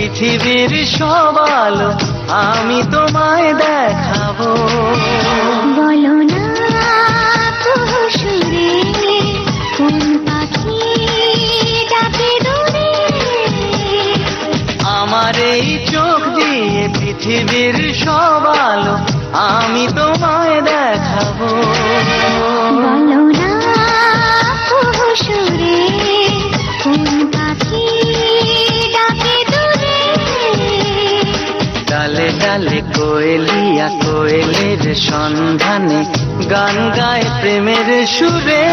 পৃথিবীর সব আলো আমি তোমায় দেখাবো। বলো না তবু সুরে কোন পাখি ডাকে দূরে। আমার এই চোখ দিয়ে পৃথিবীর সব আলো আমি তোমায় দেখাবো। বলো না তবু সুরে কোন পাখি ডাকে দূরে। ডালে ডালে কোয়েলিয়া কোয়েলের সন্ধানে গান গায় প্রেমের সুরে।